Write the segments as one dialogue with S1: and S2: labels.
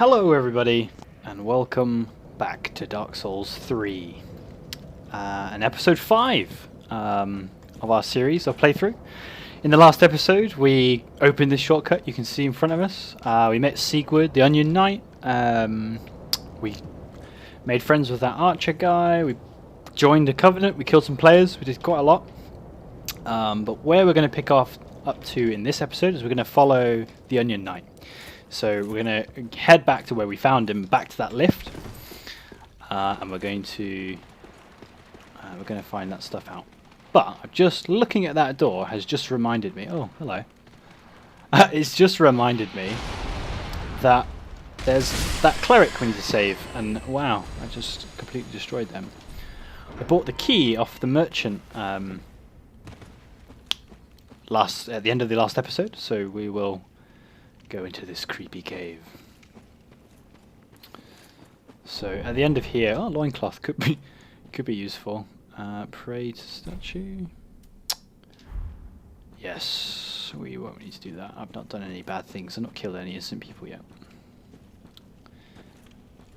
S1: Hello everybody, and welcome back to Dark Souls 3, and episode 5 of our series of playthrough. In the last episode we opened this shortcut you can see in front of us. We met Sigurd, the Onion Knight. We made friends with that archer guy, we joined a covenant, we killed some players, we did quite a lot. But where we're going to pick up to in this episode is we're going to follow the Onion Knight. So we're going to head back to where we found him, back to that lift, and we're going to find that stuff out. But just looking at that door has just reminded me. Oh, hello. It's just reminded me that there's that cleric we need to save, and wow, I just completely destroyed them. I bought the key off the merchant at the end of the last episode, so we will go into this creepy cave. So at the end of here, oh, loincloth could be useful. Pray to statue. Yes, we won't need to do that. I've not done any bad things. I've not killed any innocent people yet.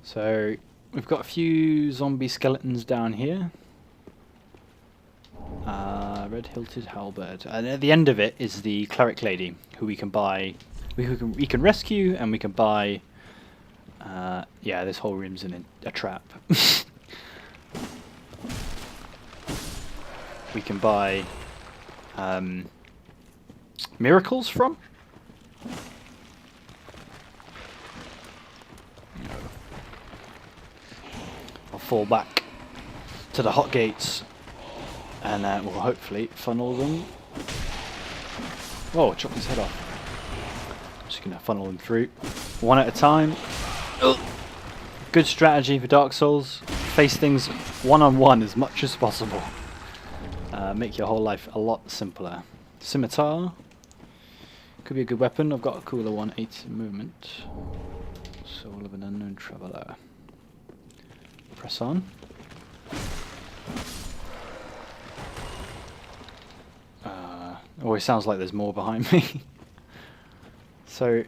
S1: So we've got a few zombie skeletons down here. Red hilted halberd, and at the end of it is the cleric lady, who we can buy. We can rescue, and we can buy. Yeah, this whole room's in a trap. We can buy miracles from. I'll fall back to the hot gates, and we'll hopefully funnel them. Whoa, chop his head off. Just gonna funnel them through one at a time. Ugh. Good strategy for Dark Souls. Face things one-on-one as much as possible. Make your whole life a lot simpler. Scimitar could be a good weapon. I've got a cooler one. 8 movement. Soul of an unknown traveler. Press on. Always sounds like there's more behind me. So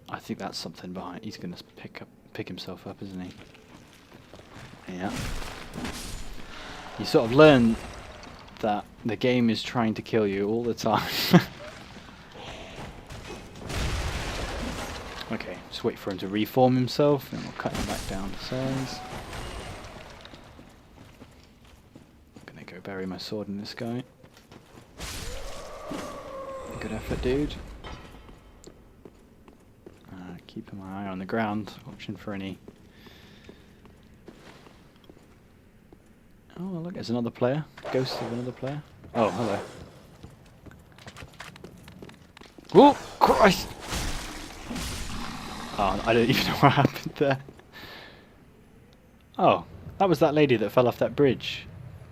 S1: I think that's something behind. He's gonna pick himself up, isn't he? Yeah. You sort of learn that the game is trying to kill you all the time. Okay, just wait for him to reform himself, and we'll cut him back down to size. I'm gonna go bury my sword in this guy. Good effort, dude. Keeping my eye on the ground, watching for any. Oh, look, there's another player. Ghost of another player. Oh, hello. Oh, Christ! Oh, I don't even know what happened there. Oh, that was that lady that fell off that bridge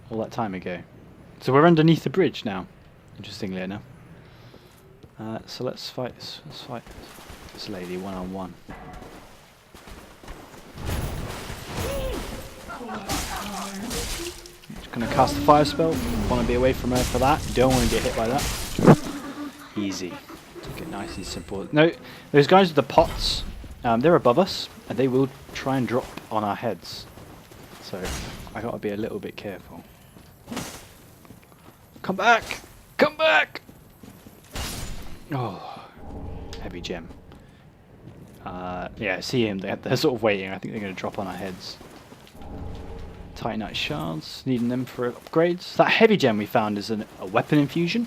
S1: all that time ago. So we're underneath the bridge now, interestingly enough. So let's fight this lady one-on-one. Just gonna cast a fire spell. Want to be away from her for that. Don't want to get hit by that. Easy. Take it nice and simple. No, those guys with the pots, they're above us, and they will try and drop on our heads. So I gotta be a little bit careful. Come back! Come back! Oh, heavy gem. Yeah, see him. They're sort of waiting. I think they're going to drop on our heads. Titanite shards, needing them for upgrades. That heavy gem we found is a weapon infusion.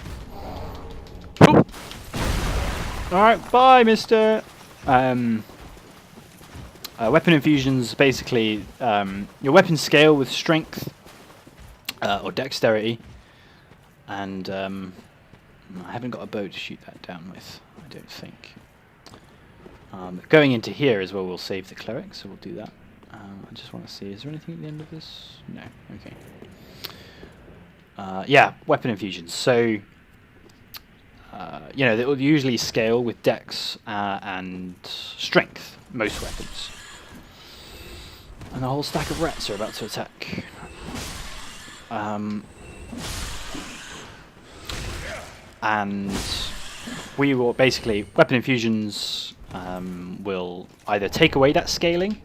S1: Alright, bye, mister. Weapon infusions basically your weapons scale with strength or dexterity, and I haven't got a bow to shoot that down with, I don't think. Going into here is where we'll save the cleric, so we'll do that. I just want to see, is there anything at the end of this? No, okay. Yeah, weapon infusions. So, you know, they will usually scale with dex and strength, most weapons. And a whole stack of rats are about to attack. And we will basically, weapon infusions will either take away that scaling,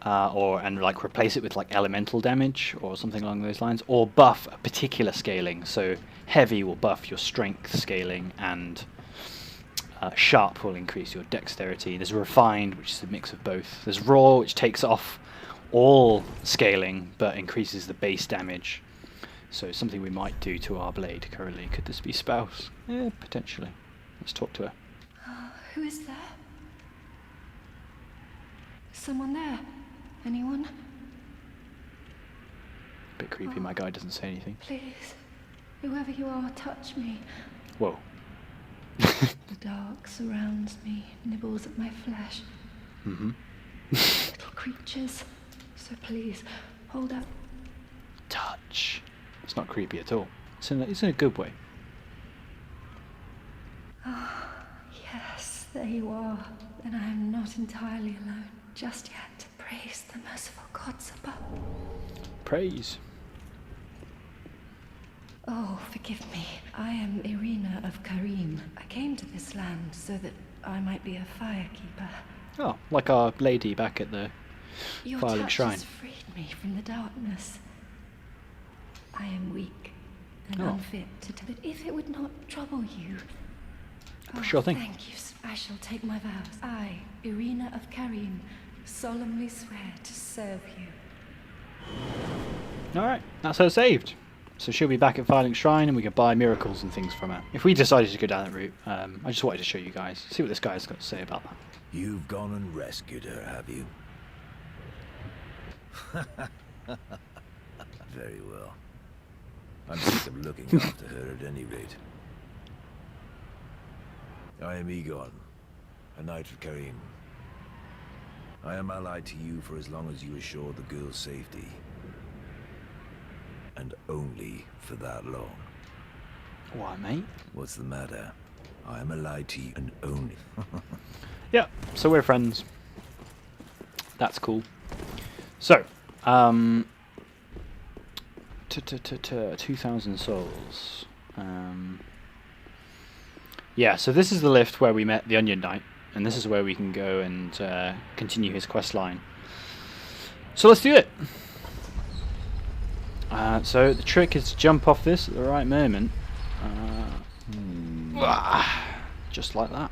S1: and like replace it with like elemental damage or something along those lines, or buff a particular scaling. So heavy will buff your strength scaling, and sharp will increase your dexterity. There's refined, which is a mix of both. There's raw, which takes off all scaling but increases the base damage. So something we might do to our blade currently. Could this be Spouse? Yeah, potentially. Let's talk to her.
S2: Who is there? Someone there? Anyone?
S1: Bit creepy, my guy doesn't say anything.
S2: Please, whoever you are, touch me.
S1: Whoa.
S2: The dark surrounds me, nibbles at my flesh.
S1: Mm-hmm.
S2: Little creatures. So please, hold up.
S1: Touch. It's not creepy at all. It's in a good way.
S2: Ah, yes, there you are. And I am not entirely alone just yet. Praise the merciful gods above.
S1: Praise.
S2: Oh, forgive me. I am Irina of Karim. I came to this land so that I might be a firekeeper.
S1: Oh, like our lady back at the
S2: Your
S1: Firelink
S2: touch
S1: Shrine.
S2: has freed me from the darkness. I am weak and
S1: Oh.
S2: unfit to but if it would not trouble you.
S1: Sure thing.
S2: Thank you. I shall take my vows. I, Irina of Karim, solemnly swear to serve you.
S1: Alright, that's her saved. So she'll be back at Firelink Shrine and we can buy miracles and things from her. If we decided to go down that route, I just wanted to show you guys, see what this guy's got to say about that.
S3: You've gone and rescued her, have you? Very well. I'm sick of looking after her at any rate. I am Egon, a knight of Karim. I am allied to you for as long as you assure the girl's safety. And only for that long.
S1: Why, mate?
S3: What's the matter? I am allied to you and only...
S1: Yeah, so we're friends. That's cool. So, 2,000 souls. Yeah, so this is the lift where we met the Onion Knight, and this is where we can go and continue his quest line. So let's do it. So the trick is to jump off this at the right moment. Just like that.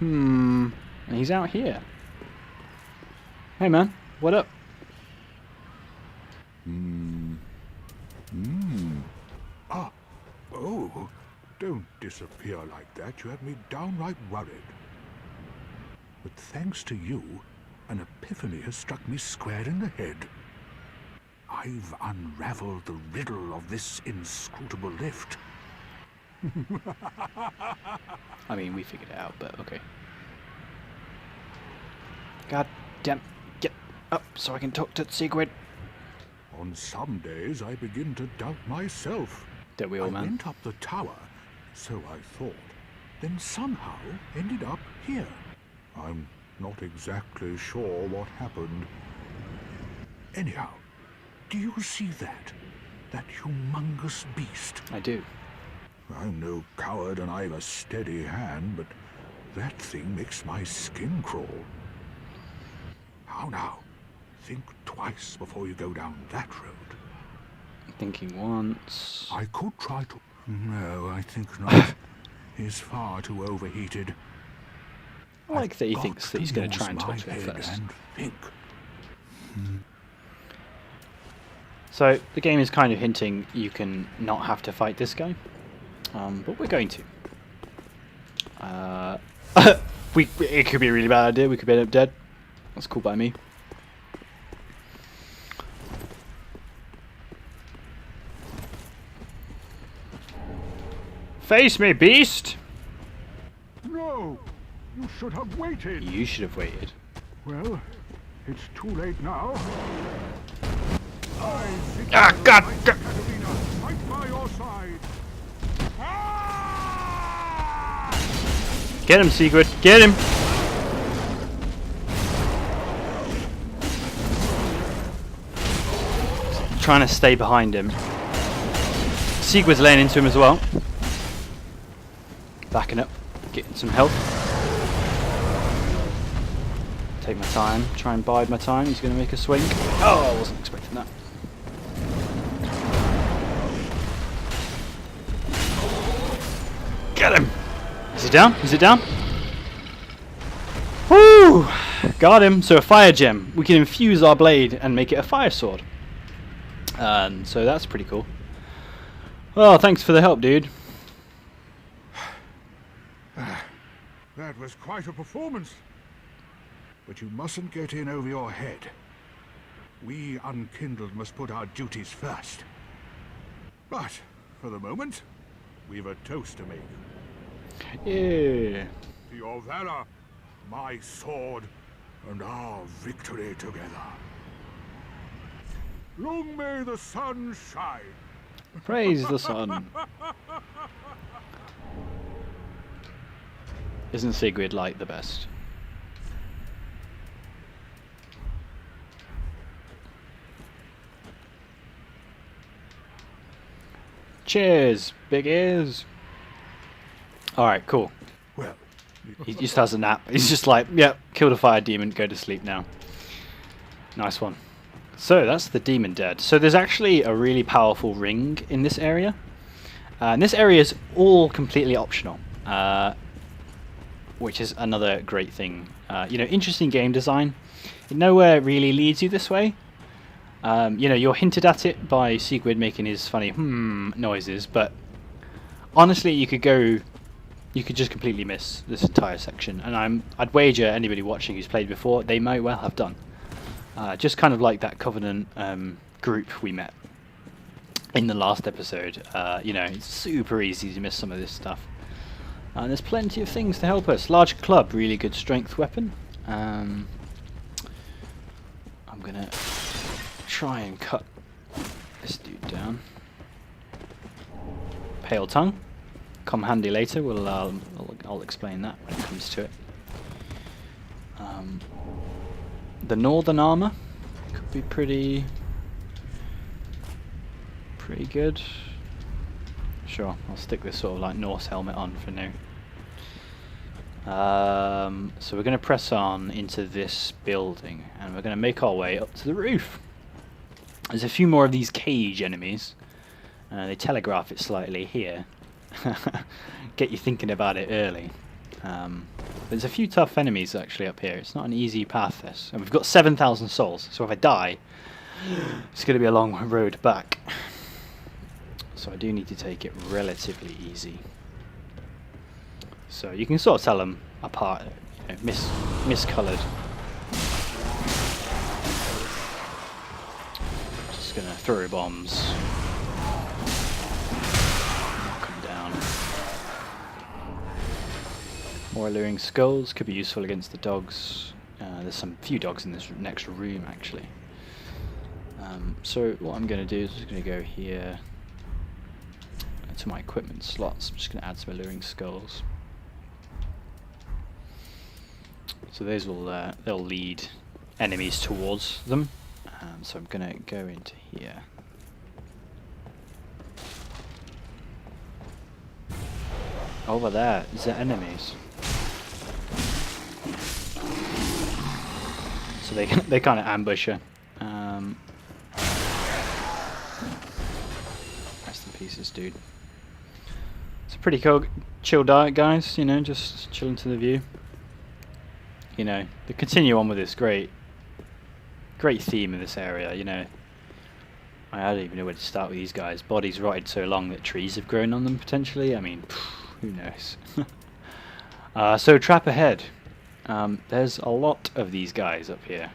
S1: And he's out here. Hey man, what up?
S4: Ah, oh, don't disappear like that. You have me downright worried. But thanks to you, an epiphany has struck me square in the head. I've unraveled the riddle of this inscrutable lift.
S1: I mean, we figured it out, but okay. God damn, get up so I can talk to Sigrid.
S4: On some days I begin to doubt myself.
S1: Don't we all,
S4: I
S1: man?
S4: went up the tower, so I thought, then somehow ended up here. I'm not exactly sure what happened. Anyhow, do you see that? That humongous beast?
S1: I do.
S4: I'm no coward and I've a steady hand, but that thing makes my skin crawl. How now? Think twice before you go down that road.
S1: Thinking once.
S4: I could try to... No, I think not. He's far too overheated.
S1: I like that he
S4: I've
S1: thinks
S4: got
S1: that he's going to try
S4: use
S1: and talk
S4: my
S1: to her
S4: head
S1: first.
S4: and think.
S1: So the game is kind of hinting you can not have to fight this guy, but we're going to. It could be a really bad idea. We could end up dead. That's cool by me. Face me, beast!
S4: No! You should have waited!
S1: You should have waited.
S4: Well, it's too late now. I think
S1: Ah, God!
S4: Katerina, right by your side. Ah!
S1: Get him, Sigrid. Get him! Trying to stay behind him. Sigrid's laying into him as well. Backing up, getting some help. Take my time, try and bide my time. He's going to make a swing. Oh, I wasn't expecting that. Get him! Is he down? Is it down? Woo! Got him. So a fire gem. We can infuse our blade and make it a fire sword. So that's pretty cool. Oh, thanks for the help, dude.
S4: That was quite a performance. But you mustn't get in over your head. We unkindled must put our duties first. But, for the moment, we've a toast to make.
S1: Yeah.
S4: To your valor, my sword, and our victory together. Long may the sun shine.
S1: Praise the sun. Isn't Sigrid like the best? Cheers, big ears. Alright, cool.
S4: Well,
S1: He just has a nap. He's just like, yep, killed a fire demon, go to sleep now. Nice one. So that's the demon dead. So there's actually a really powerful ring in this area. And this area is all completely optional. Which is another great thing. You know, interesting game design. It nowhere really leads you this way. You know, you're hinted at it by Sigurd making his funny noises, but honestly, you could just completely miss this entire section, and I'd wager anybody watching who's played before, they might well have done. Just kind of like that Covenant group we met in the last episode. You know, it's super easy to miss some of this stuff. And there's plenty of things to help us. Large club, really good strength weapon. I'm gonna try and cut this dude down. Pale tongue, come handy later. I'll explain that when it comes to it. The northern armor could be pretty good. Sure, I'll stick this sort of like Norse helmet on for now. So we're going to press on into this building, and we're going to make our way up to the roof. There's a few more of these cage enemies. They telegraph it slightly here. Get you thinking about it early. There's a few tough enemies actually up here. It's not an easy path, this. And we've got 7,000 souls, so if I die, it's going to be a long road back. So I do need to take it relatively easy. So you can sort of tell them apart, you know, miscoloured. Just gonna throw bombs. Knock them down. More alluring skulls could be useful against the dogs. There's few dogs in this next room actually. So what I'm gonna do is just gonna go here to my equipment slots. I'm just gonna add some alluring skulls. So those will they'll lead enemies towards them. So I'm gonna go into here. Over there, is there enemies? So they kind of ambush her. Rest in pieces, dude. It's a pretty cool, chill diet, guys. You know, just chilling to the view. You know, to continue on with this great theme in this area. You know, I don't even know where to start with these guys. Bodies rotted so long that trees have grown on them potentially. I mean, who knows? So trap ahead. There's a lot of these guys up here.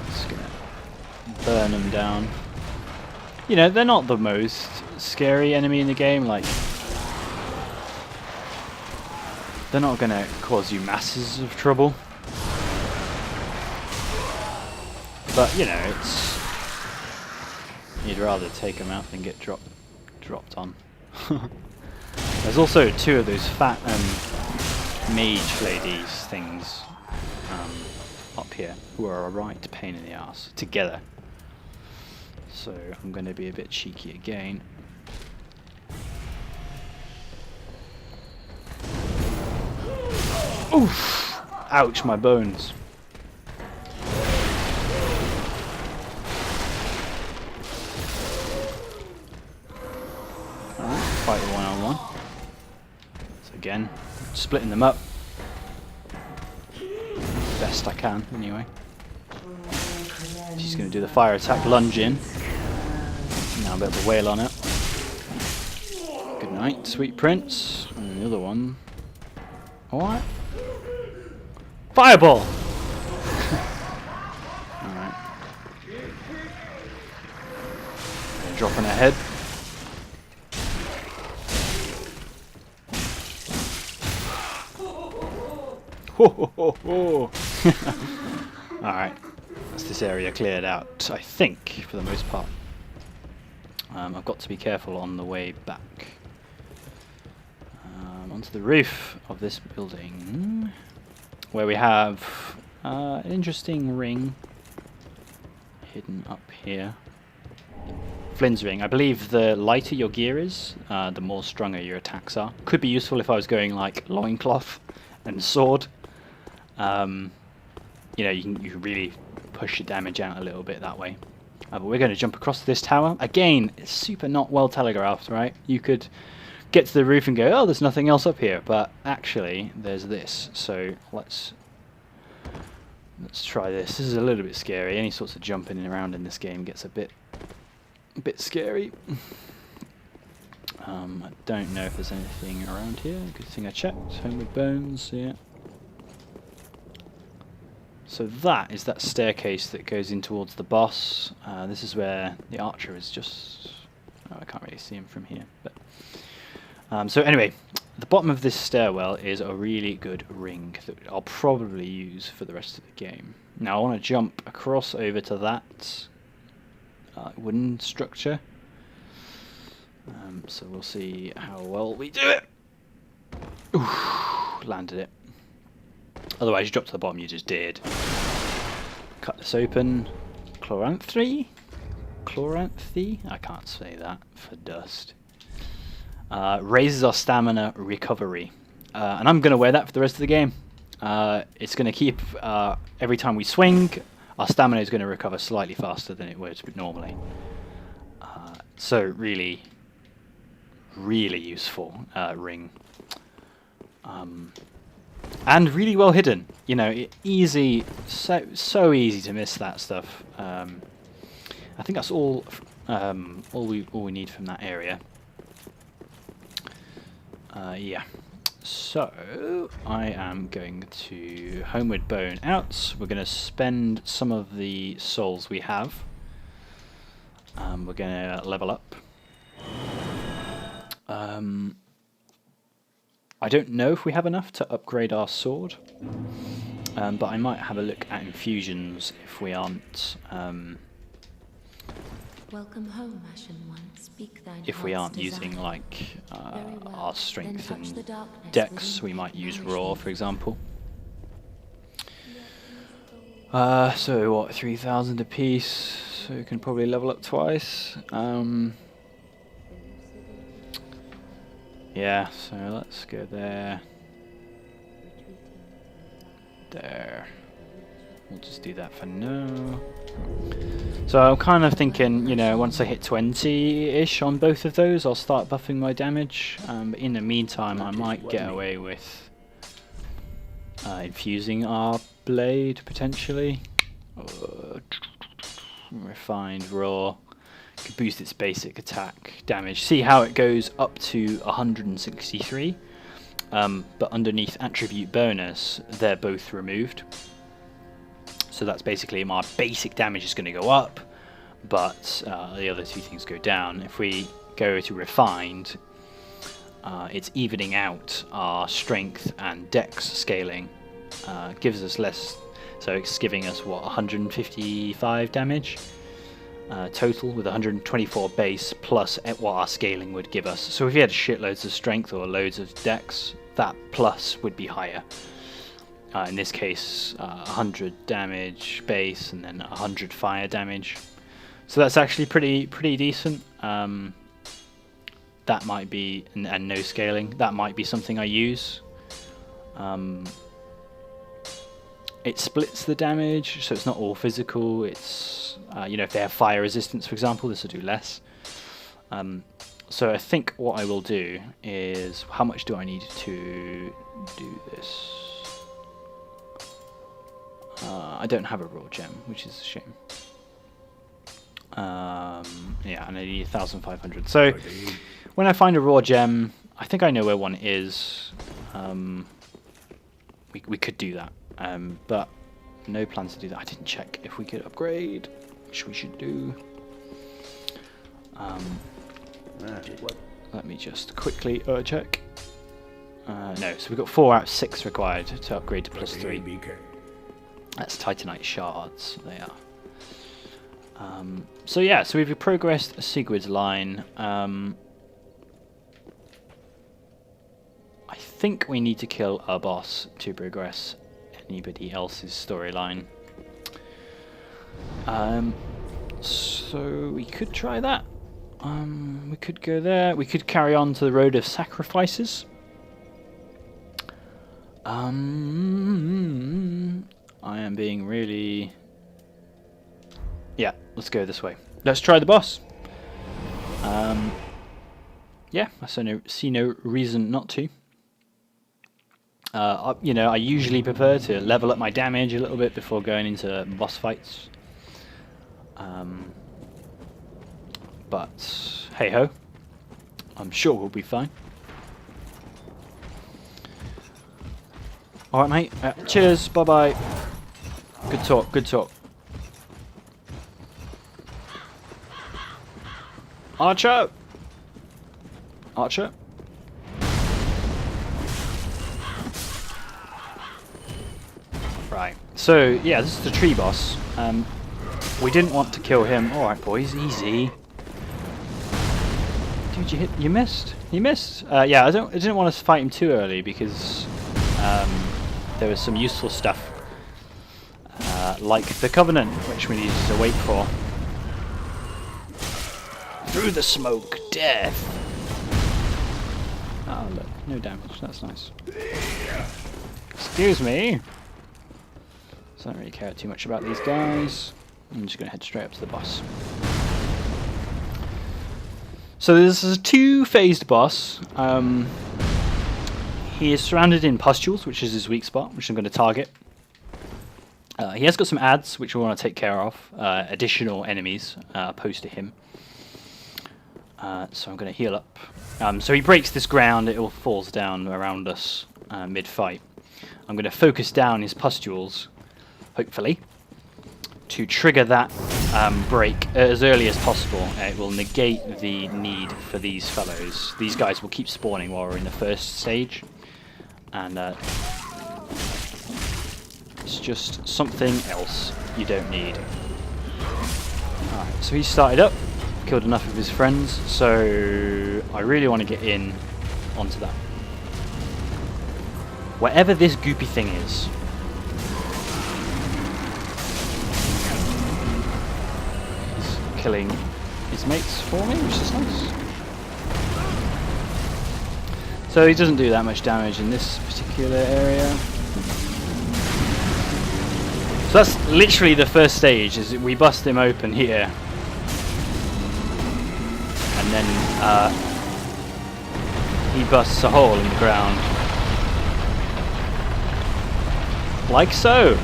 S1: Just gonna burn them down. You know, they're not the most scary enemy in the game. Like, they're not gonna cause you masses of trouble. But you know, you'd rather take them out than get dropped on. There's also two of those fat mage ladies things up here who are a right pain in the ass together. So I'm going to be a bit cheeky again. Oof! Ouch, my bones. Alright, fight one-on-one. So again, splitting them up. Best I can, anyway. She's going to do the fire attack, lunge in. Now I'm able to wail on it. Good night, sweet prince. And the other one. Alright. Fireball! Alright. Drop on her head. Ho ho ho ho! Alright. That's this area cleared out, I think, for the most part. I've got to be careful on the way back. Onto the roof of this building, where we have an interesting ring hidden up here. Flynn's ring. I believe the lighter your gear is, the more stronger your attacks are. Could be useful if I was going like loincloth and sword. You know, you can really push your damage out a little bit that way. But we're going to jump across this tower. Again, it's super not well telegraphed, right? You could get to the roof and go, oh, there's nothing else up here, but actually there's this. So let's try this. This is a little bit scary. Any sorts of jumping around in this game gets a bit scary. I don't know if there's anything around here. Good thing I checked. Homeward Bones, yeah. So that is that staircase that goes in towards the boss. This is where the archer is just... Oh, I can't really see him from here, but... so anyway, the bottom of this stairwell is a really good ring that I'll probably use for the rest of the game. Now I want to jump across over to that wooden structure. So we'll see how well we do it. Oof, landed it. Otherwise you drop to the bottom, you just did. Cut this open. Chloranthy? Chloranthy? I can't say that for dust. Raises our stamina recovery. And I'm going to wear that for the rest of the game. It's going to keep, every time we swing, our stamina is going to recover slightly faster than it would normally. So really, really useful ring. And really well hidden. You know, easy, so easy to miss that stuff. I think that's all we need from that area. Yeah, so I am going to Homeward Bone out. We're going to spend some of the souls we have. We're going to level up. I don't know if we have enough to upgrade our sword, but I might have a look at infusions if we aren't.
S5: Welcome home, Ashen One. Speak thine
S1: If we aren't
S5: heart's
S1: using
S5: desire.
S1: like
S5: Very well.
S1: our strength
S5: Then touch the
S1: and
S5: darkness
S1: dex,
S5: within
S1: we
S5: thee,
S1: might use
S5: nourish
S1: raw,
S5: me.
S1: for example. So what, 3,000 apiece, so we can probably level up twice. Yeah, so let's go there. There. We'll just do that for now. So I'm kind of thinking, you know, once I hit 20-ish on both of those, I'll start buffing my damage. But in the meantime, I might get away with infusing our blade, potentially. Refined raw. Could boost its basic attack damage. See how it goes up to 163. But underneath attribute bonus, they're both removed. So that's basically my basic damage is going to go up, but the other two things go down. If we go to refined, it's evening out our strength and dex scaling. Gives us less, so it's giving us what, 155 damage total with 124 base plus what our scaling would give us. So if you had shitloads of strength or loads of dex, that plus would be higher. In this case, 100 damage base and then 100 fire damage. So that's actually pretty decent. That might be, and no scaling, that might be something I use. it splits the damage, so it's not all physical. It's if they have fire resistance, for example, this will do less. So I think what I will do is, how much do I need to do this? I don't have a raw gem, which is a shame. Yeah, and I need 1,500. So when I find a raw gem, I think I know where one is. We could do that, but no plans to do that. I didn't check if we could upgrade, which we should do. Let me just quickly check. No, so we've got 4 out of 6 required to upgrade to +3. That's Titanite shards, they are. So yeah, so we've progressed Sigurd's line. I think we need to kill a boss to progress anybody else's storyline. So we could try that. We could go there. We could carry on to the Road of Sacrifices. I am being really... Yeah, let's go this way. Let's try the boss. Yeah, I see no reason not to. I usually prefer to level up my damage a little bit before going into boss fights. But hey ho, I'm sure we'll be fine. Alright mate, cheers, bye bye. Good talk, good talk. Archer! Archer? Right, so yeah, this is the tree boss. We didn't want to kill him. Alright boys, easy. Dude, you missed. You missed. Yeah, I didn't want to fight him too early because there was some useful stuff. Like the Covenant, which we needed to wait for. Through the smoke, death! Oh look, no damage, that's nice. Excuse me! So I don't really care too much about these guys. I'm just going to head straight up to the boss. So this is a two-phased boss. He is surrounded in pustules, which is his weak spot, which I'm going to target. He has got some adds, which we want to take care of. Additional enemies opposed to him. So I'm going to heal up. So he breaks this ground, it all falls down around us mid-fight. I'm going to focus down his pustules, hopefully, to trigger that break as early as possible. It will negate the need for these fellows. These guys will keep spawning while we're in the first stage. And it's just something else you don't need. Alright, so he started up. Killed enough of his friends, so I really want to get in onto that. Whatever this goopy thing is. He's killing his mates for me, which is nice. So he doesn't do that much damage in this particular area. So that's literally the first stage, is we bust him open here. And then he busts a hole in the ground. Like so.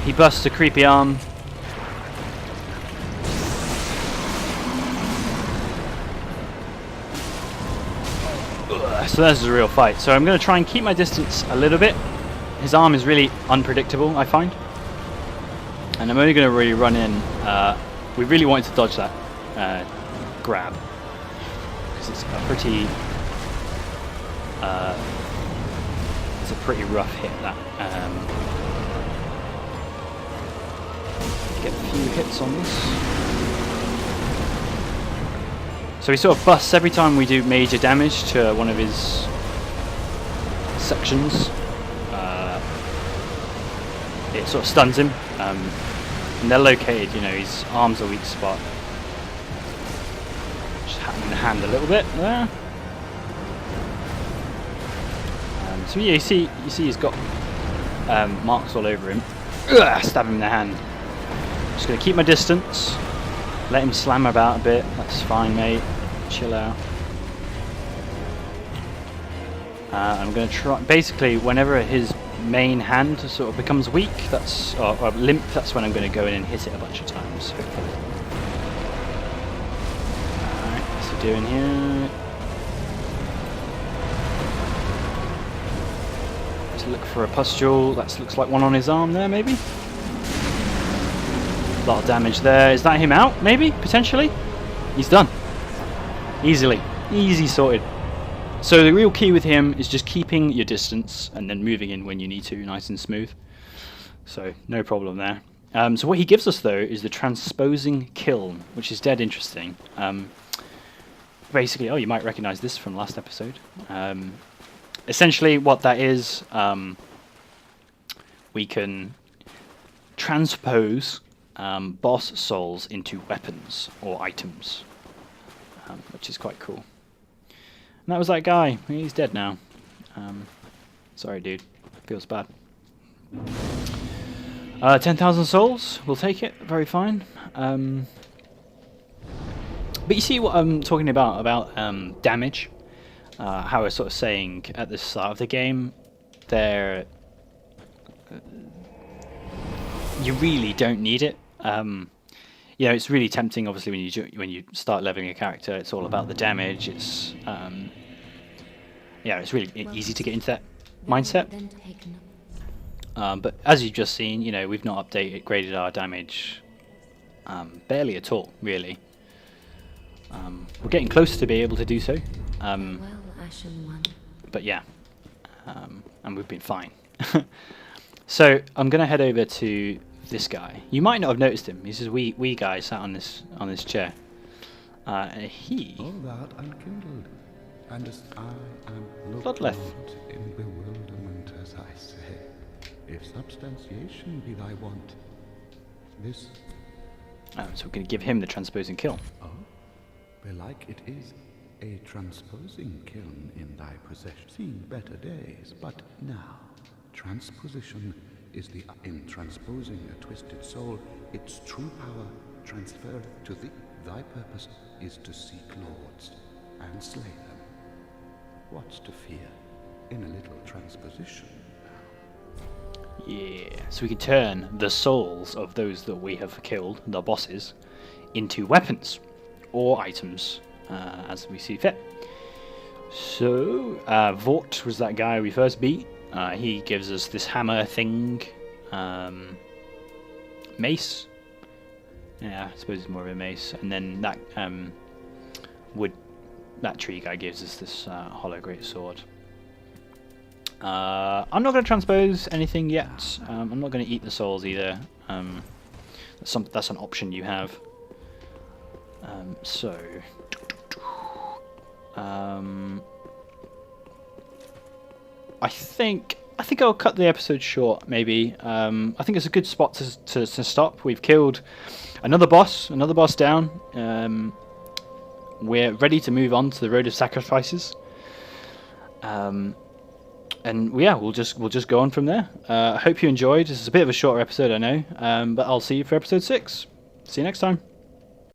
S1: He busts a creepy arm. So this is a real fight. So I'm going to try and keep my distance a little bit. His arm is really unpredictable, I find. And I'm only going to really run in. We really wanted to dodge that grab. Because it's a pretty... it's a pretty rough hit, that. Get a few hits on this. So he sort of busts every time we do major damage to one of his sections. It sort of stuns him. And they're located, his arm's a weak spot. Just happening the hand a little bit there. So yeah, you see he's got marks all over him. Ugh, stab him in the hand. Just gonna keep my distance. Let him slam about a bit. That's fine, mate. Chill out. I'm gonna try. Basically, whenever his main hand sort of becomes weak, that's or limp, that's when I'm gonna go in and hit it a bunch of times. Hopefully. Alright, what's he doing here? Let's look for a pustule. That looks like one on his arm there, maybe. A lot of damage there. Is that him out? Maybe, potentially. He's done. Easily, easy sorted. So the real key with him is just keeping your distance and then moving in when you need to, nice and smooth. So no problem there. So what he gives us though is the transposing kiln, which is dead interesting. Basically, oh, you might recognize this from last episode. Essentially what that is, we can transpose boss souls into weapons or items, which is quite cool. And that was that guy. He's dead now. Sorry, dude. Feels bad. 10,000 souls. We'll take it. Very fine. But you see what I'm talking about damage? How I was sort of saying at the start of the game, there... you really don't need it. You know, it's really tempting. Obviously, when you start leveling a character, it's all about the damage. It's yeah, it's really easy to get into that mindset. But as you've just seen, you know, we've not graded our damage barely at all, really. We're getting close to be able to do so. But yeah, and we've been fine. So I'm gonna head over to this guy. You might not have noticed him. He's this wee guy sat on this chair. He.
S6: All that unkindled, and as I am looked
S1: Bloodleth.
S6: in bewilderment, as I say, if substantiation be thy want, this.
S1: So we're going to give him the transposing kiln.
S6: Oh, belike it is a transposing kiln in thy possession. Seen better days, but now transposition is in transposing a twisted soul, its true power transferred to thee. Thy purpose is to seek lords and slay them. What's to fear in a little transposition?
S1: Yeah, so we can turn the souls of those that we have killed, the bosses, into weapons or items as we see fit. So, Vort was that guy we first beat. He gives us this hammer thing, mace. Yeah, I suppose it's more of a mace. And then that that tree guy gives us this hollow great sword. I'm not going to transpose anything yet. I'm not going to eat the souls either. That's an option you have. I think I'll cut the episode short. Maybe. I think it's a good spot to stop. We've killed another boss down. We're ready to move on to the road of sacrifices. And yeah, we'll just go on from there. I hope you enjoyed. This is a bit of a shorter episode, I know, but I'll see you for episode 6. See you next time.